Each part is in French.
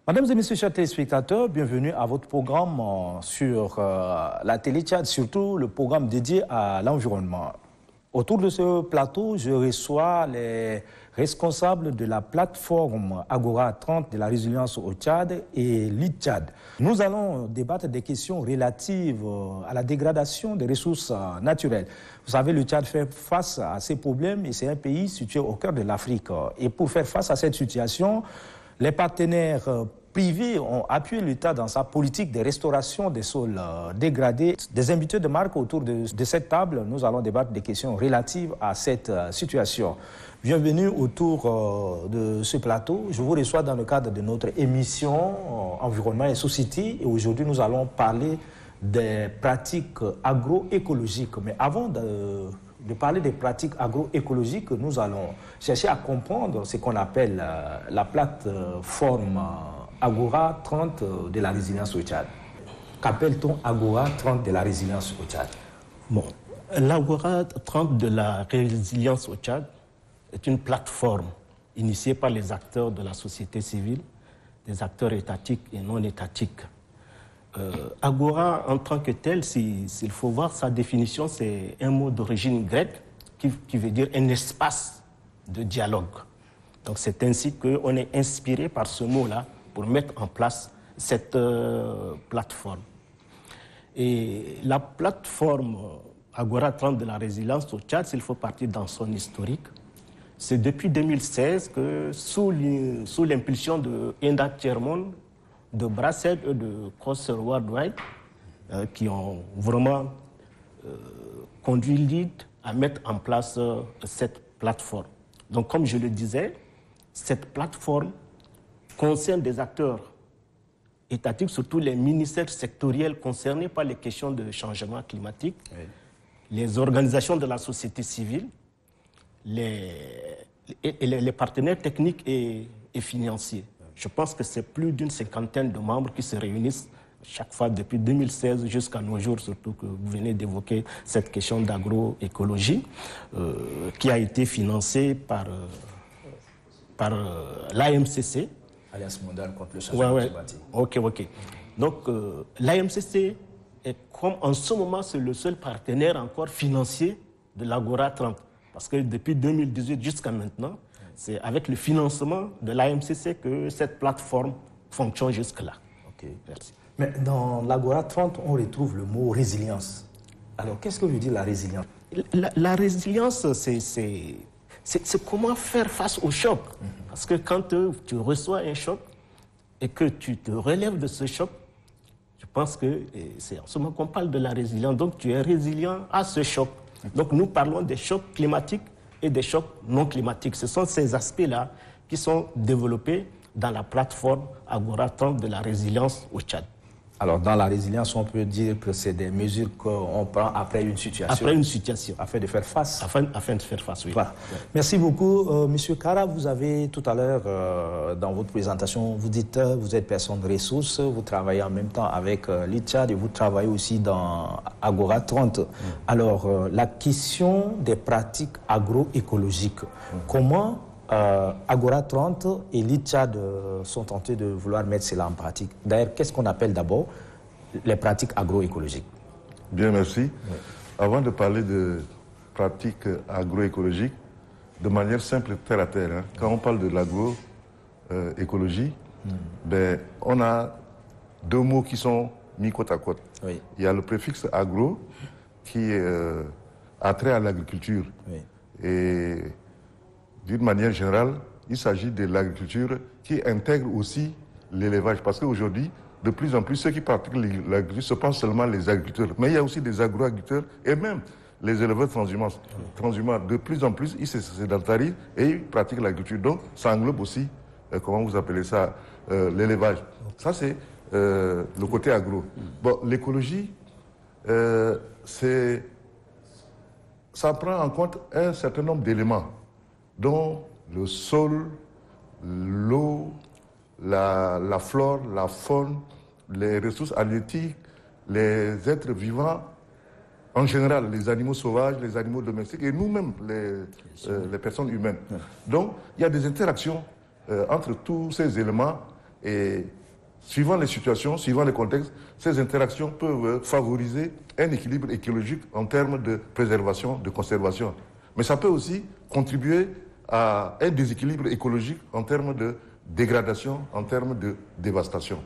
Mesdames et messieurs, chers téléspectateurs, bienvenue à votre programme sur la télé Tchad, surtout le programme dédié à l'environnement. Autour de ce plateau, je reçois les responsables de la plateforme Agora 30 de la résilience au Tchad et l'ITCHAD. Nous allons débattre des questions relatives à la dégradation des ressources naturelles. Vous savez, le Tchad fait face à ces problèmes et c'est un pays situé au cœur de l'Afrique. Et pour faire face à cette situation, les partenaires privés ont appuyé l'État dans sa politique de restauration des sols dégradés. Des invités de marque autour de cette table, nous allons débattre des questions relatives à cette situation. Bienvenue autour de ce plateau. Je vous reçois dans le cadre de notre émission Environnement et Société. Et aujourd'hui, nous allons parler des pratiques agroécologiques. Mais avant de parler des pratiques agroécologiques, nous allons chercher à comprendre ce qu'on appelle la plateforme Agora 30 de la résilience au Tchad. Qu'appelle-t-on Agora 30 de la résilience au Tchad? Bon, l'Agora 30 de la résilience au Tchad est une plateforme initiée par les acteurs de la société civile, des acteurs étatiques et non étatiques. Agora en tant que tel, s'il faut voir sa définition, c'est un mot d'origine grecque qui veut dire un espace de dialogue. Donc c'est ainsi qu'on est inspiré par ce mot-là pour mettre en place cette plateforme. Et la plateforme Agora 30 de la résilience au Tchad, s'il faut partir dans son historique, c'est depuis 2016 que sous l'impulsion de Enda Thiermon, de Brassed et de Crosser Worldwide, qui ont vraiment conduit l'ID à mettre en place cette plateforme. Donc, comme je le disais, cette plateforme concerne des acteurs étatiques, surtout les ministères sectoriels concernés par les questions de changement climatique, oui, les organisations de la société civile, les partenaires techniques et financiers. Je pense que c'est plus d'une cinquantaine de membres qui se réunissent chaque fois depuis 2016 jusqu'à nos jours, surtout que vous venez d'évoquer cette question d'agroécologie qui a été financée par l'AMCC. Alliance mondiale contre le changement climatique. Ok. Donc l'AMCC est comme en ce moment c'est le seul partenaire encore financier de l'Agora 30. Parce que depuis 2018 jusqu'à maintenant, c'est avec le financement de l'AMCC que cette plateforme fonctionne jusque-là. Ok, merci. Mais dans l'Agora 30, on retrouve le mot résilience. Alors, qu'est-ce que veut dire la résilience? La résilience, c'est comment faire face au choc. Parce que quand tu reçois un choc et que tu te relèves de ce choc, je pense que c'est en ce moment qu'on parle de la résilience. Donc, tu es résilient à ce choc. Donc, nous parlons des chocs climatiques et des chocs non climatiques. Ce sont ces aspects-là qui sont développés dans la plateforme Agora 30 de la résilience au Tchad. Alors, dans la résilience, on peut dire que c'est des mesures qu'on prend après une situation. Après une situation. Afin de faire face. Afin de faire face, oui. Voilà. Ouais. Merci beaucoup. Monsieur Kara, vous avez tout à l'heure, dans votre présentation, vous dites vous êtes personne de ressources, vous travaillez en même temps avec l'ITCHAD et vous travaillez aussi dans Agora 30. Alors, la question des pratiques agroécologiques, comment Agora 30 et l'ITCHAD sont tentés de vouloir mettre cela en pratique. D'ailleurs, qu'est-ce qu'on appelle d'abord les pratiques agroécologiques? Bien, merci. Oui. Avant de parler de pratiques agroécologiques, de manière simple et terre à terre, quand on parle de l'agroécologie, on a deux mots qui sont mis côte à côte. Oui. Il y a le préfixe agro qui a trait à l'agriculture. Oui. Et d'une manière générale, il s'agit de l'agriculture qui intègre aussi l'élevage. Parce qu'aujourd'hui, de plus en plus, ceux qui pratiquent l'agriculture, ce ne sont pas seulement les agriculteurs, mais il y a aussi des agro-agriculteurs et même les éleveurs transhumants. De plus en plus, ils se sédentarisent et ils pratiquent l'agriculture. Donc, ça englobe aussi, comment vous appelez ça, l'élevage. Ça, c'est le côté agro. Bon, l'écologie, ça prend en compte un certain nombre d'éléments, dont le sol, l'eau, la flore, la faune, les ressources halieutiques, les êtres vivants, en général, les animaux sauvages, les animaux domestiques et nous-mêmes, les personnes humaines. Donc, il y a des interactions entre tous ces éléments Et suivant les situations, suivant les contextes, ces interactions peuvent favoriser un équilibre écologique en termes de préservation, de conservation. Mais ça peut aussi contribuer à un déséquilibre écologique en termes de dégradation, en termes de dévastation.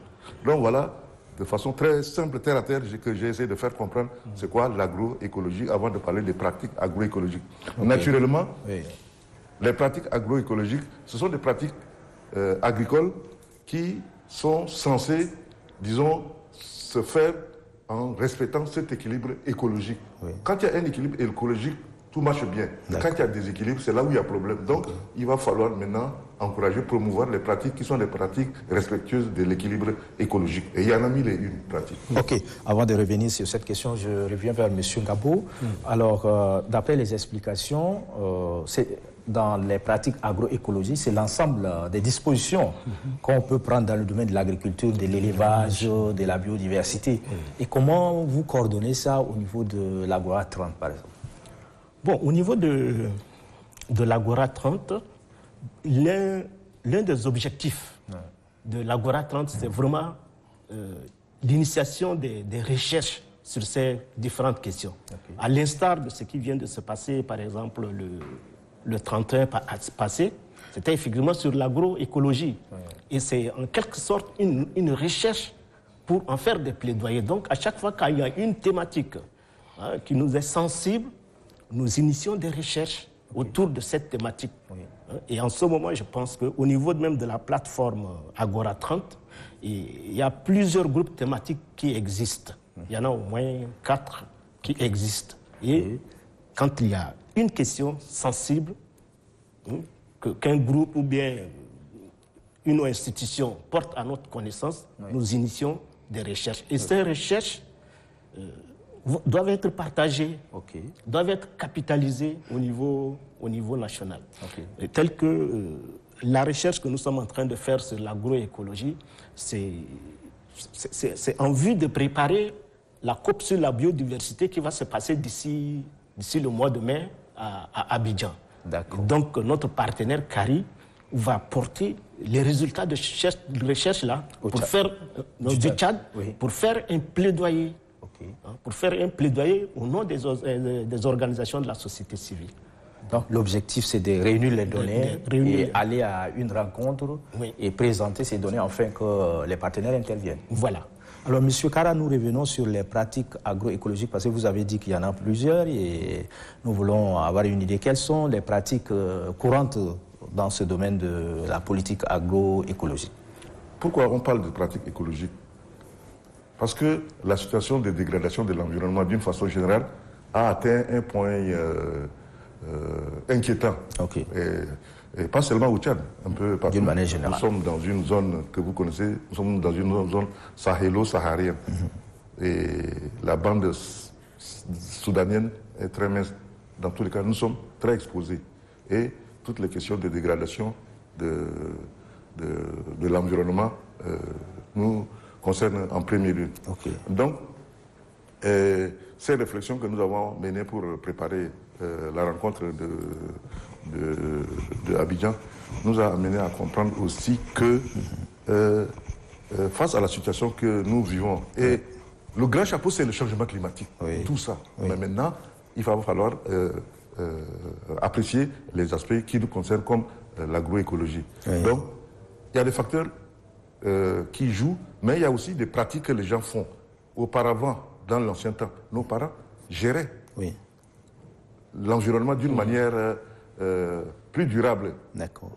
Donc voilà, de façon très simple, terre à terre, que j'ai essayé de faire comprendre c'est quoi l'agroécologie avant de parler des pratiques agroécologiques. Okay. Naturellement, les pratiques agroécologiques, ce sont des pratiques agricoles qui sont censées, disons, se faire en respectant cet équilibre écologique. Quand il y a un équilibre écologique, tout marche bien. Quand il y a des déséquilibres, c'est là où il y a problème. Donc, il va falloir maintenant encourager, promouvoir les pratiques qui sont des pratiques respectueuses de l'équilibre écologique. Et il y en a mille et une pratiques. Ok. Avant de revenir sur cette question, je reviens vers M. Ngabo. Alors, d'après les explications, dans les pratiques agroécologiques, c'est l'ensemble des dispositions qu'on peut prendre dans le domaine de l'agriculture, de l'élevage, de la biodiversité. Et comment vous coordonnez ça au niveau de l'Agora 30, par exemple? Bon, au niveau de l'Agora 30, l'un des objectifs de l'Agora 30, c'est vraiment l'initiation des recherches sur ces différentes questions. À l'instar de ce qui vient de se passer, par exemple, le 31 passé, c'était effectivement sur l'agroécologie. Et c'est en quelque sorte une recherche pour en faire des plaidoyers. Donc, à chaque fois qu'il y a une thématique qui nous est sensible, nous initions des recherches autour de cette thématique. Et en ce moment, je pense qu'au niveau même de la plateforme Agora 30, il y a plusieurs groupes thématiques qui existent. Il y en a au moins 4 qui existent. Et quand il y a une question sensible, qu'un groupe ou bien une institution porte à notre connaissance, nous initions des recherches. Et ces recherches doivent être partagées, doivent être capitalisées au niveau national. Tel que la recherche que nous sommes en train de faire sur l'agroécologie, c'est en vue de préparer la COP sur la biodiversité qui va se passer d'ici le mois de mai à Abidjan. Donc notre partenaire CARI va porter les résultats de recherche là pour faire du Tchad, pour faire un plaidoyer. Pour faire un plaidoyer au nom des organisations de la société civile. Donc l'objectif, c'est de réunir les données et aller à une rencontre et présenter ces données afin que les partenaires interviennent. Voilà. Alors, M. Kara, nous revenons sur les pratiques agroécologiques parce que vous avez dit qu'il y en a plusieurs et nous voulons avoir une idée. Quelles sont les pratiques courantes dans ce domaine de la politique agroécologique? Pourquoi on parle de pratiques écologiques? Parce que la situation de dégradation de l'environnement, d'une façon générale, a atteint un point inquiétant. Et pas seulement au Tchad, un peu partout. D'une manière générale. Nous sommes dans une zone que vous connaissez, nous sommes dans une zone sahélo-saharienne. Et la bande soudanienne est très mince. Dans tous les cas, nous sommes très exposés. Et toutes les questions de dégradation de l'environnement nous concernent en premier lieu. Donc, ces réflexions que nous avons menées pour préparer la rencontre de Abidjan nous a amené à comprendre aussi que face à la situation que nous vivons, et le grand chapeau c'est le changement climatique, tout ça. Mais maintenant, il va falloir apprécier les aspects qui nous concernent comme l'agroécologie. Donc, il y a des facteurs qui jouent, mais il y a aussi des pratiques que les gens font. Auparavant, dans l'ancien temps, nos parents géraient l'environnement d'une manière plus durable.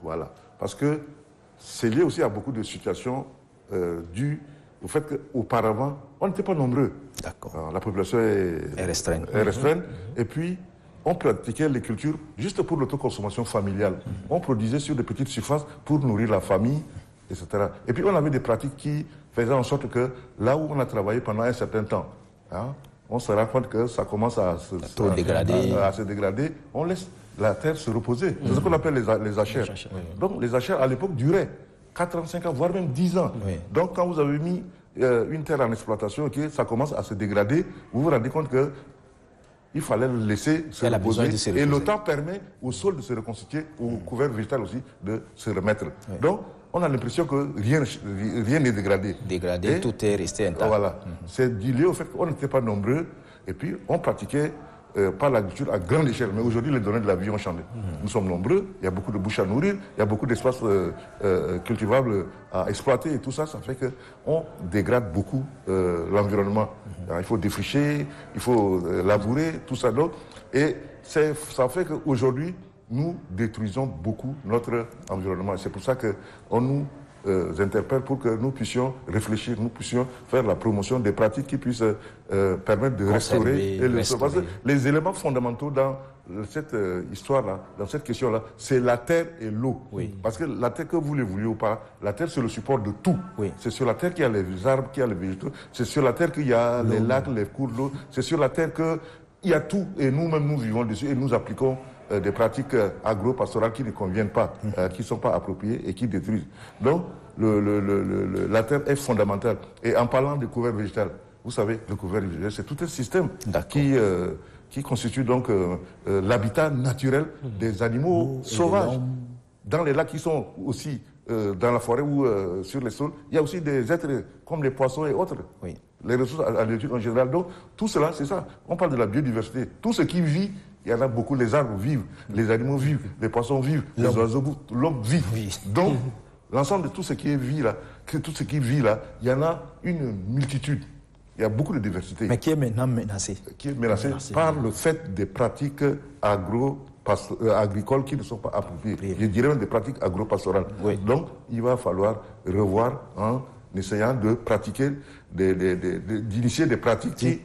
Voilà. Parce que c'est lié aussi à beaucoup de situations dues au fait qu'auparavant, on n'était pas nombreux. La population est restreinte. Et puis, on pratiquait les cultures juste pour l'autoconsommation familiale. On produisait sur des petites surfaces pour nourrir la famille, etc. Et puis, on avait des pratiques qui faisaient en sorte que là où on a travaillé pendant un certain temps, on se rend compte que ça commence à se dégrader. On laisse la terre se reposer. C'est ce qu'on appelle les achères. Donc les achères à l'époque duraient 4 ans, 5 ans, voire même 10 ans. Donc quand vous avez mis une terre en exploitation, ça commence à se dégrader, vous vous rendez compte qu'il fallait le laisser se reposer. Et le temps permet au sol de se reconstituer, au couvert végétal aussi de se remettre. Donc on a l'impression que rien n'est dégradé. Dégradé, tout est resté intact. Voilà. C'est lié au fait qu'on n'était pas nombreux et puis on pratiquait pas l'agriculture à grande échelle. Mais aujourd'hui, les données de la vie ont changé. Nous sommes nombreux, il y a beaucoup de bouches à nourrir, il y a beaucoup d'espaces cultivables à exploiter et tout ça, ça fait qu'on dégrade beaucoup l'environnement. Il faut défricher, il faut labourer, tout ça d'autre. Et ça fait qu'aujourd'hui, nous détruisons beaucoup notre environnement. C'est pour ça qu'on nous interpelle pour que nous puissions réfléchir, nous puissions faire la promotion des pratiques qui puissent permettre de restaurer. Parce que les éléments fondamentaux dans cette histoire-là, dans cette question-là, c'est la terre et l'eau. Oui. Parce que la terre, que vous le vouliez ou pas, la terre c'est le support de tout. Oui. C'est sur la terre qu'il y a les arbres, qu'il y a les végétaux, c'est sur la terre qu'il y a les lacs, les cours d'eau, c'est sur la terre qu'il y a tout et nous-mêmes nous vivons dessus et nous appliquons des pratiques agro-pastorales qui ne conviennent pas, qui ne sont pas appropriées et qui détruisent. Donc, la terre est fondamentale. Et en parlant de couvert végétal, vous savez, le couvert végétal, c'est tout un système qui constitue donc l'habitat naturel des animaux sauvages. Dans les lacs qui sont aussi dans la forêt ou sur les sols, il y a aussi des êtres comme les poissons et autres. Oui. Les ressources halieutiques en général. Donc, tout cela, c'est ça. On parle de la biodiversité. Tout ce qui vit, il y en a beaucoup. Les arbres vivent, les animaux vivent, les poissons vivent, les oiseaux vivent, l'homme vit. Oui. Donc, l'ensemble de tout ce qui vit là, il y en a une multitude. Il y a beaucoup de diversité. Mais qui est maintenant menacé? Qui est menacé par le fait des pratiques agricoles qui ne sont pas appropriées. Oui. Je dirais même des pratiques agro-pastorales. Oui. Donc, il va falloir revoir en essayant de pratiquer, d'initier des pratiques qui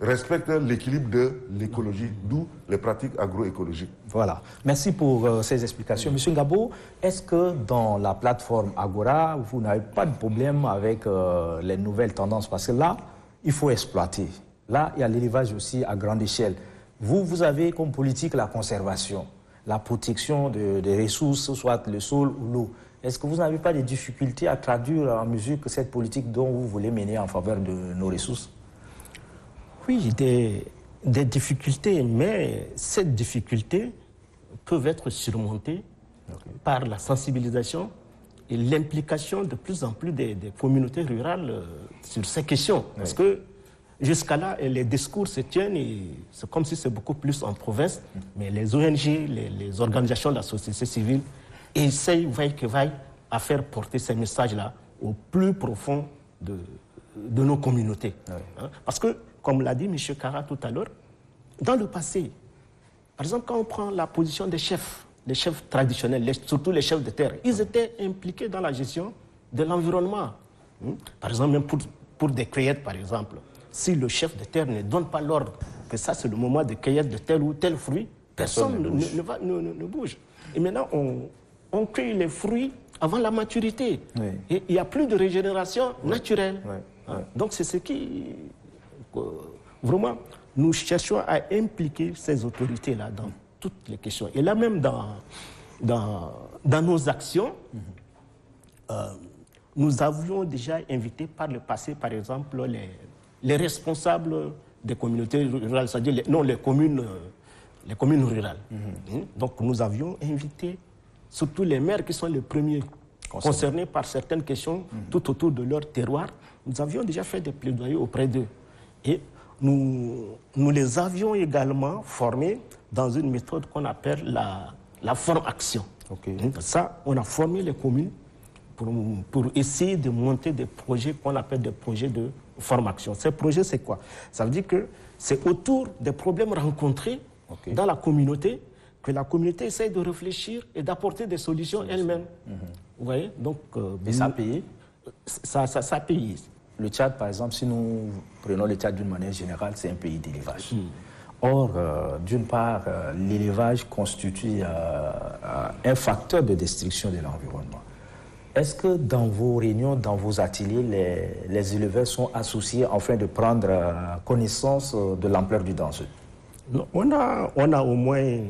respectent l'équilibre de l'écologie, d'où les pratiques agroécologiques. Voilà. Merci pour ces explications. Monsieur Ngabo, est-ce que dans la plateforme Agora, vous n'avez pas de problème avec les nouvelles tendances? Parce que là, il faut exploiter. Là, il y a l'élevage aussi à grande échelle. Vous avez comme politique la conservation, la protection des ressources, soit le sol ou l'eau. Est-ce que vous n'avez pas de difficultés à traduire en mesure que cette politique dont vous voulez mener en faveur de nos ressources? Oui, des difficultés, mais ces difficultés peuvent être surmontées par la sensibilisation et l'implication de plus en plus des communautés rurales sur ces questions. Parce que jusqu'à là, les discours se tiennent et c'est comme si c'est beaucoup plus en province, mais les ONG, les organisations de la société civile essayent, vaille que vaille, à faire porter ces messages-là au plus profond de nos communautés. Parce que, comme l'a dit M. Kara tout à l'heure, dans le passé, par exemple, quand on prend la position des chefs traditionnels, surtout les chefs de terre, ils étaient impliqués dans la gestion de l'environnement. Par exemple, même pour des cueillettes, par exemple, si le chef de terre ne donne pas l'ordre que ça, c'est le moment de cueillette de tel ou tel fruit, personne ne bouge. Et maintenant, on cueille les fruits avant la maturité. Oui. Et il n'y a plus de régénération naturelle. Oui. Donc, c'est ce qui... vraiment, nous cherchons à impliquer ces autorités-là dans toutes les questions. Et là même, dans nos actions, nous avions déjà invité par le passé, par exemple, les responsables des communautés rurales, c'est-à-dire les communes rurales. Donc, nous avions invité surtout les maires qui sont les premiers concernés par certaines questions tout autour de leur terroir. Nous avions déjà fait des plaidoyers auprès d'eux. Et nous les avions également formés dans une méthode qu'on appelle la forme-action. Ça, on a formé les communes pour essayer de monter des projets qu'on appelle des projets de forme-action. Ces projets, c'est quoi? Ça veut dire que c'est autour des problèmes rencontrés dans la communauté que la communauté essaie de réfléchir et d'apporter des solutions elle-même. Vous voyez? Donc, et ça a payé? Ça a payé. Le Tchad, par exemple, si nous prenons le Tchad d'une manière générale, c'est un pays d'élevage. Or, d'une part, l'élevage constitue un facteur de destruction de l'environnement. Est-ce que dans vos réunions, dans vos ateliers, les éleveurs sont associés afin de prendre connaissance de l'ampleur du danger? Non, on a au moins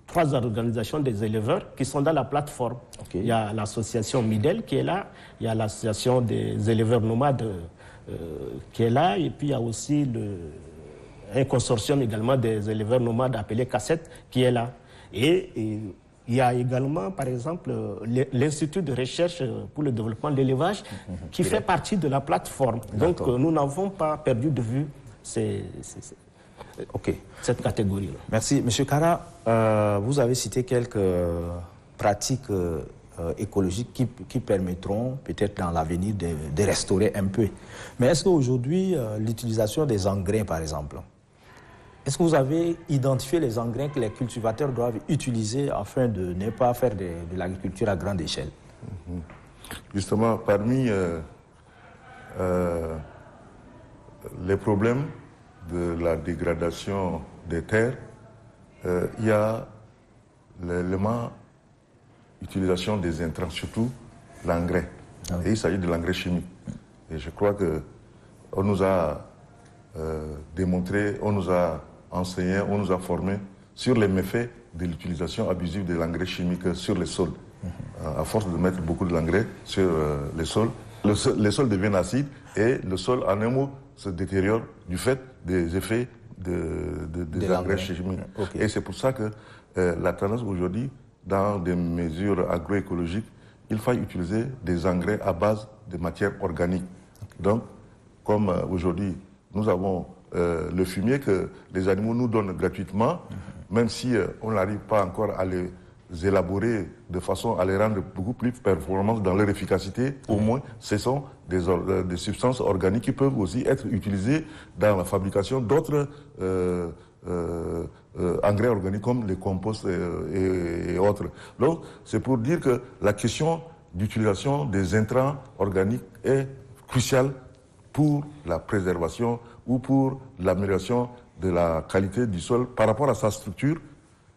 trois organisations des éleveurs qui sont dans la plateforme. Il y a l'association Midel qui est là, il y a l'association des éleveurs nomades qui est là, et puis il y a aussi un consortium également des éleveurs nomades appelé Cassette qui est là. Et il y a également, par exemple, l'Institut de recherche pour le développement de l'élevage qui fait partie de la plateforme. Donc, nous n'avons pas perdu de vue cette catégorie-là. Merci. Monsieur Kara, vous avez cité quelques pratiques écologiques qui permettront peut-être dans l'avenir de restaurer un peu. Mais est-ce qu'aujourd'hui, l'utilisation des engrais, par exemple, est-ce que vous avez identifié les engrais que les cultivateurs doivent utiliser afin de ne pas faire de l'agriculture à grande échelle? Justement, parmi les problèmes de la dégradation des terres, il y a l'élément utilisation des intrants, surtout l'engrais. Et il s'agit de l'engrais chimique. Et je crois qu'on nous a démontré, on nous a enseigné, on nous a formés sur les méfaits de l'utilisation abusive de l'engrais chimique sur les sols. À force de mettre beaucoup de l'engrais sur les sols, les sols deviennent acides et le sol, en un mot, se détériore du fait des effets des engrais chimiques. Et c'est pour ça que la tendance aujourd'hui, dans des mesures agroécologiques, il faut utiliser des engrais à base de matières organiques. Donc, comme aujourd'hui, nous avons le fumier que les animaux nous donnent gratuitement, même si on n'arrive pas encore à les élaborer de façon à les rendre beaucoup plus performants dans leur efficacité, au moins ce sont des substances organiques qui peuvent aussi être utilisées dans la fabrication d'autres engrais organiques comme les composts et autres. Donc c'est pour dire que la question d'utilisation des intrants organiques est cruciale pour la préservation ou pour l'amélioration de la qualité du sol par rapport à sa structure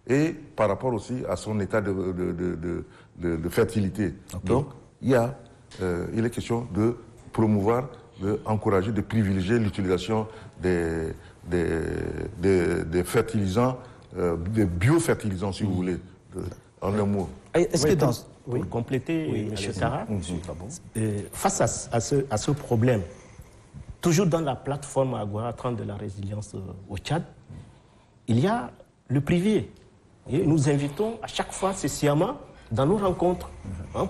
et par rapport aussi à son état de fertilité. Donc, il est question de promouvoir, d'encourager, de privilégier l'utilisation des fertilisants, des biofertilisants, si vous voulez, en un mot. Est-ce que pour compléter, M. Kara, face à ce problème, toujours dans la plateforme Agora 30 de la résilience au Tchad, il y a le privé. Et nous invitons à chaque fois ces sciemment dans nos rencontres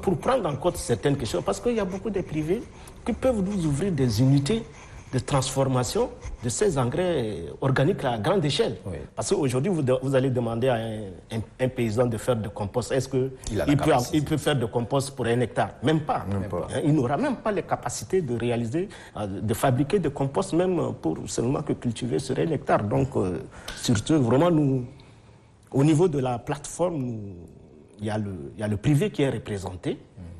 pour prendre en compte certaines questions. Parce qu'il y a beaucoup de privés qui peuvent nous ouvrir des unités de transformation de ces engrais organiques à grande échelle. Parce qu'aujourd'hui, vous allez demander à un paysan de faire de compost. Est-ce qu'il peut faire de compost pour 1 hectare? Même pas. Il n'aura même pas les capacités de réaliser, de fabriquer de compost, même pour seulement que cultiver sur 1 hectare. Donc, surtout, vraiment, au niveau de la plateforme, il y a le privé qui est représenté.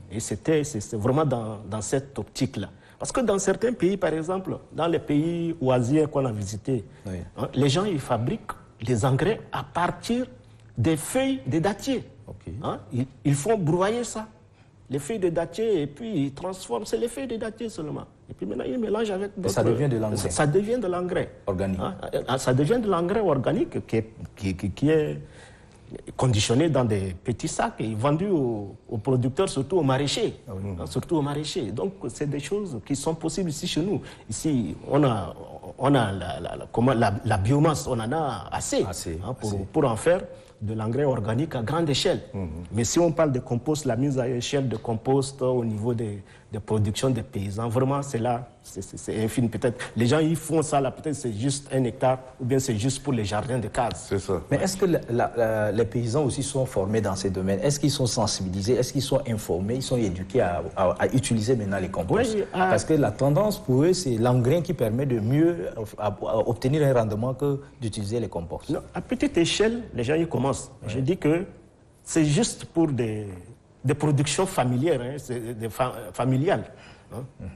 Et c'est vraiment dans cette optique-là. Parce que dans certains pays, par exemple, dans les pays oisirs qu'on a visités, les gens ils fabriquent les engrais à partir des feuilles de dattier. Ils font broyer ça, les feuilles de dattier, et puis ils transforment, c'est les feuilles de dattier seulement. Et puis maintenant, ils mélangent avec d'autres. Ça devient de l'engrais. Ça devient de l'engrais. Organique. Ça devient de l'engrais organique qui est conditionné dans des petits sacs et vendu aux producteurs, surtout aux maraîchers. Surtout aux maraîchers. Donc, c'est des choses qui sont possibles ici chez nous. Ici, on a la biomasse, on en a assez, pour en faire de l'engrais organique à grande échelle. Mais si on parle de compost, la mise à échelle de compost au niveau des productions des paysans, vraiment, c'est là, c'est infime. Peut-être les gens, ils font ça là, peut-être c'est juste 1 hectare ou bien c'est juste pour les jardins de cases. C'est ça. Mais est-ce que les paysans aussi sont formés dans ces domaines? Est-ce qu'ils sont sensibilisés? Est-ce qu'ils sont informés? Ils sont éduqués à utiliser maintenant les composts? Parce que la tendance pour eux, c'est l'engrais qui permet de mieux obtenir un rendement que d'utiliser les composts. Non, à petite échelle, les gens y commencent. Je dis que c'est juste pour des productions familières, familiales.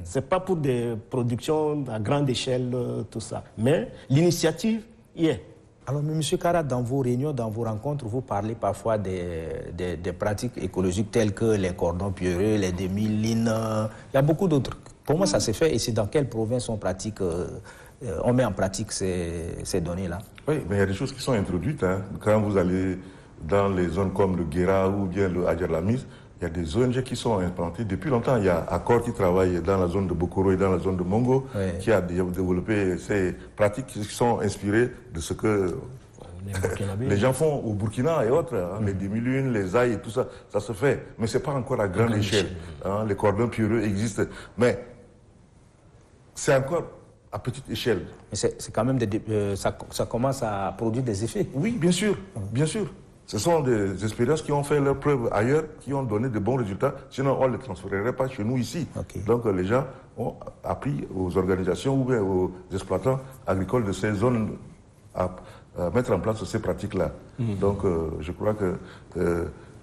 C'est pas pour des productions à grande échelle, tout ça. Mais l'initiative y est. Alors, M. Kara, dans vos réunions, dans vos rencontres, vous parlez parfois des pratiques écologiques telles que les cordons pierreux, les demi-lines. Il y a beaucoup d'autres. Comment ça s'est fait et c'est dans quelle province on met en pratique ces données-là? Oui, mais il y a des choses qui sont introduites. Quand vous allez dans les zones comme le Guéra ou bien le Adjalamis, il y a des ONG qui sont implantées depuis longtemps. Il y a Accor qui travaille dans la zone de Bokoro et dans la zone de Mongo, qui a développé ces pratiques qui sont inspirées de ce que Les gens font au Burkina et autres, hein, les demi-lunes, les ailles et tout ça, ça se fait. Mais ce n'est pas encore à grande échelle. Hein, les cordons pierreux existent. Mais c'est encore à petite échelle. Mais c'est quand même ça commence à produire des effets. Oui, bien sûr, bien sûr. Ce sont des expériences qui ont fait leurs preuves ailleurs, qui ont donné de bons résultats. Sinon, on ne les transférerait pas chez nous ici. Okay. Donc, les gens ont appris aux organisations ou bien aux exploitants agricoles de ces zones à mettre en place ces pratiques-là. Donc, je crois que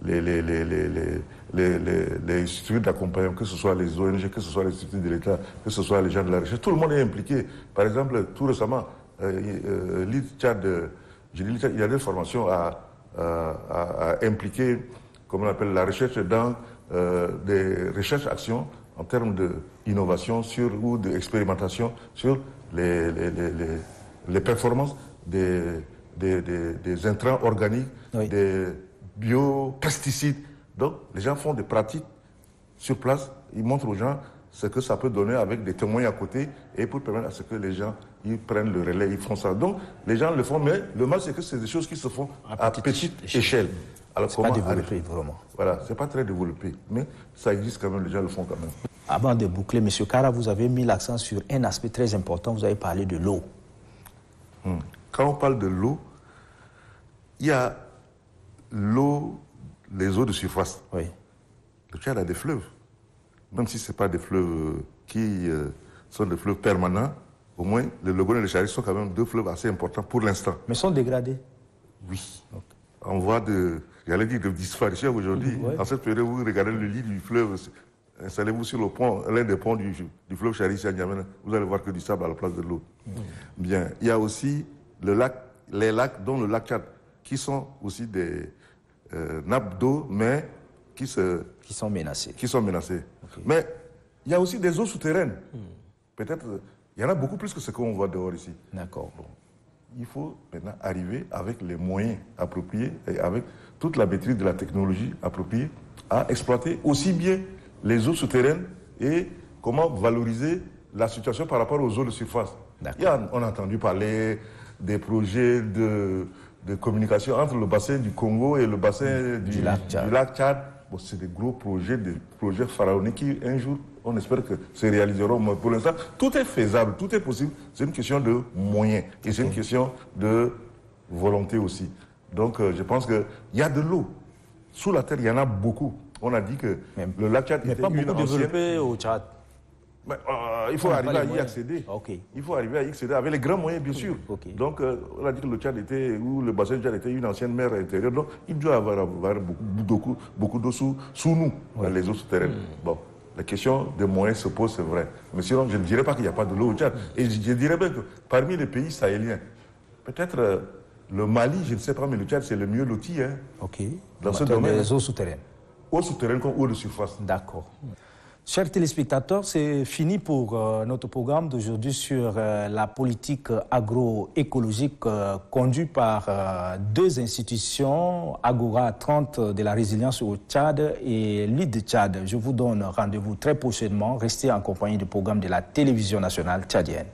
les structures d'accompagnement, que ce soit les ONG, que ce soit les structures de l'État, que ce soit les gens de la recherche, tout le monde est impliqué. Par exemple, tout récemment, l'ID-Tchad, il y a des formations à impliquer, comme on appelle, la recherche dans des recherches-actions en termes d'innovation ou d'expérimentation sur les performances des intrants organiques, des biopesticides. Donc, les gens font des pratiques sur place, ils montrent aux gens ce que ça peut donner avec des témoins à côté et pour permettre à ce que les gens ils prennent le relais, ils font ça. Donc, les gens le font, mais le mal, c'est que c'est des choses qui se font à petite échelle. Alors, c'est pas développé, vraiment. Voilà, c'est pas très développé, mais ça existe quand même, les gens le font quand même. Avant de boucler, M. Kara, vous avez mis l'accent sur un aspect très important, vous avez parlé de l'eau. Quand on parle de l'eau, il y a l'eau, les eaux de surface. Oui. Le Tchad a des fleuves. Même si ce n'est pas des fleuves qui sont des fleuves permanents, au moins le Logone et le Chari sont quand même deux fleuves assez importants pour l'instant. Mais sont dégradés? Oui. Okay. On voit de disparition aujourd'hui. Oui. En cette période, vous regardez le lit du fleuve, installez-vous sur le pont, l'un des ponts du fleuve Chari ici à N'Djamena, vous allez voir que du sable à la place de l'eau. Bien. Il y a aussi les lacs, dont le lac Tchad, qui sont aussi des nappes d'eau, mais qui sont menacées. Okay. Mais il y a aussi des eaux souterraines. Peut-être, il y en a beaucoup plus que ce qu'on voit dehors ici. D'accord. Bon. Il faut maintenant arriver avec les moyens appropriés et avec toute la maîtrise de la technologie appropriée à exploiter aussi bien les eaux souterraines et comment valoriser la situation par rapport aux eaux de surface. On a entendu parler des projets de communication entre le bassin du Congo et le bassin du lac Tchad. Bon, c'est des gros projets, des projets pharaoniques qui, un jour, on espère que se réaliseront. Mais pour l'instant, tout est faisable, tout est possible. C'est une question de moyens et c'est une question de volonté aussi. Donc, je pense qu'il y a de l'eau. Sous la terre, il y en a beaucoup. On a dit que le lac Tchad était une ancienne... développé au Tchad. Mais, il faut arriver à y accéder. Okay. Il faut arriver à y accéder avec les grands moyens, bien sûr. Okay. Donc, on a dit que le Tchad était, ou le bassin du Tchad était une ancienne mer intérieure. Donc, il doit avoir beaucoup d'eau sous nous, les eaux souterraines. Bon, la question des moyens se pose, c'est vrai. Mais sinon, je ne dirais pas qu'il n'y a pas de l'eau au Tchad. Et je dirais bien que parmi les pays sahéliens, peut-être le Mali, je ne sais pas, mais le Tchad, c'est le mieux loti. Hein, dans ce domaine. Les eaux souterraines. Eaux souterraines comme eau de surface. D'accord. Chers téléspectateurs, c'est fini pour notre programme d'aujourd'hui sur la politique agroécologique conduite par deux institutions, Agora 30 de la résilience au Tchad et l'ID Tchad. Je vous donne rendez-vous très prochainement. Restez en compagnie du programme de la télévision nationale tchadienne.